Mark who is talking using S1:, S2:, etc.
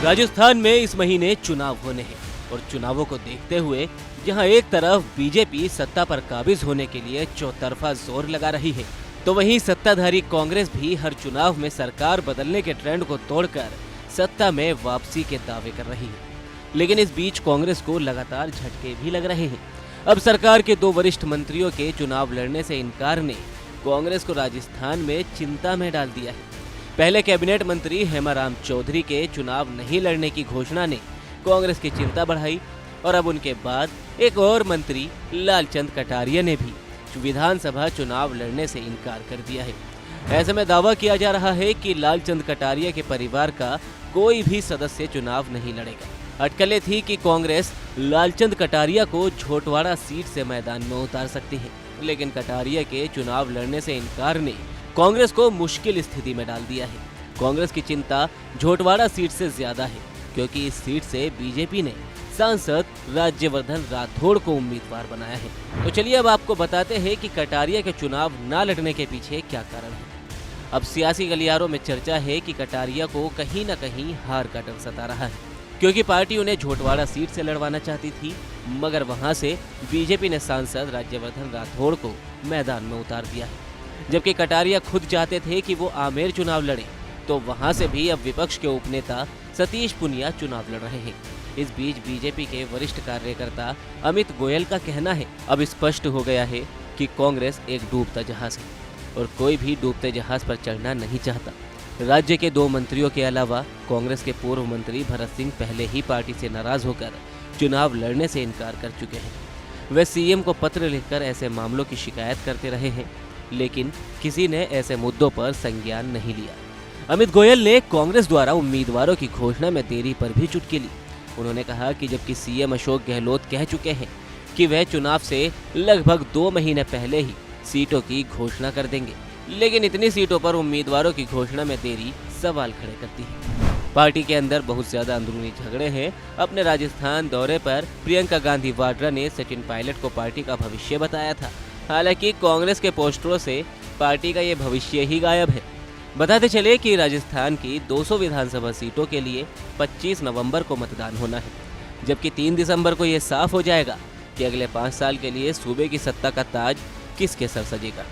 S1: राजस्थान में इस महीने चुनाव होने हैं और चुनावों को देखते हुए जहां एक तरफ बीजेपी सत्ता पर काबिज होने के लिए चौतरफा जोर लगा रही है, तो वहीं सत्ताधारी कांग्रेस भी हर चुनाव में सरकार बदलने के ट्रेंड को तोड़कर सत्ता में वापसी के दावे कर रही है। लेकिन इस बीच कांग्रेस को लगातार झटके भी लग रहे हैं। अब सरकार के 2 वरिष्ठ मंत्रियों के चुनाव लड़ने से इनकार ने कांग्रेस को राजस्थान में चिंता में डाल दिया है। पहले कैबिनेट मंत्री हेमाराम चौधरी के चुनाव नहीं लड़ने की घोषणा ने कांग्रेस की चिंता बढ़ाई और अब उनके बाद एक और मंत्री लालचंद कटारिया ने भी विधानसभा चुनाव लड़ने से इनकार कर दिया है। ऐसे में दावा किया जा रहा है कि लालचंद कटारिया के परिवार का कोई भी सदस्य चुनाव नहीं लड़ेगा। अटकलें थी कि कांग्रेस लालचंद कटारिया को झोटवाड़ा सीट से मैदान में उतार सकती है, लेकिन कटारिया के चुनाव लड़ने से इनकार ने कांग्रेस को मुश्किल स्थिति में डाल दिया है। कांग्रेस की चिंता झोटवाड़ा सीट से ज्यादा है, क्योंकि इस सीट से बीजेपी ने सांसद राज्यवर्धन राठौड़ को उम्मीदवार बनाया है। तो चलिए अब आपको बताते हैं कि कटारिया के चुनाव न लड़ने के पीछे क्या कारण है। अब सियासी गलियारों में चर्चा है कि कटारिया को कहीं न कहीं हार का डर सता रहा है, क्योंकि पार्टी उन्हें झोटवाड़ा सीट से लड़वाना चाहती थी, मगर वहां से बीजेपी ने सांसद राज्यवर्धन राठौड़ को मैदान में उतार दिया है। जबकि कटारिया खुद चाहते थे कि वो आमेर चुनाव लड़े, तो वहां से भी अब विपक्ष के उपनेता सतीश पुनिया चुनाव लड़ रहे हैं। इस बीच बीजेपी के वरिष्ठ कार्यकर्ता अमित गोयल का कहना है, अब स्पष्ट हो गया है कि कांग्रेस एक डूबता जहाज है और कोई भी डूबते जहाज पर चढ़ना नहीं चाहता। राज्य के 2 मंत्रियों के अलावा कांग्रेस के पूर्व मंत्री भरत सिंह पहले ही पार्टी से नाराज होकर चुनाव लड़ने से इनकार कर चुके हैं। वे सीएम को पत्र लिखकर ऐसे मामलों की शिकायत करते रहे हैं, लेकिन किसी ने ऐसे मुद्दों पर संज्ञान नहीं लिया। अमित गोयल ने कांग्रेस द्वारा उम्मीदवारों की घोषणा में देरी पर भी चुटकी ली। उन्होंने कहा कि जबकि सीएम अशोक गहलोत कह चुके हैं कि वह चुनाव से लगभग 2 महीने पहले ही सीटों की घोषणा कर देंगे, लेकिन इतनी सीटों पर उम्मीदवारों की घोषणा में देरी सवाल खड़े करती है। पार्टी के अंदर बहुत ज्यादा अंदरूनी झगड़े हैं। अपने राजस्थान दौरे पर प्रियंका गांधी वाड्रा ने सचिन पायलट को पार्टी का भविष्य बताया था। हालांकि कांग्रेस के पोस्टरों से पार्टी का ये भविष्य ही गायब है। बताते चले कि राजस्थान की 200 विधानसभा सीटों के लिए 25 नवंबर को मतदान होना है, जबकि 3 दिसंबर को ये साफ हो जाएगा कि अगले 5 साल के लिए सूबे की सत्ता का ताज किसके सर सजेगा।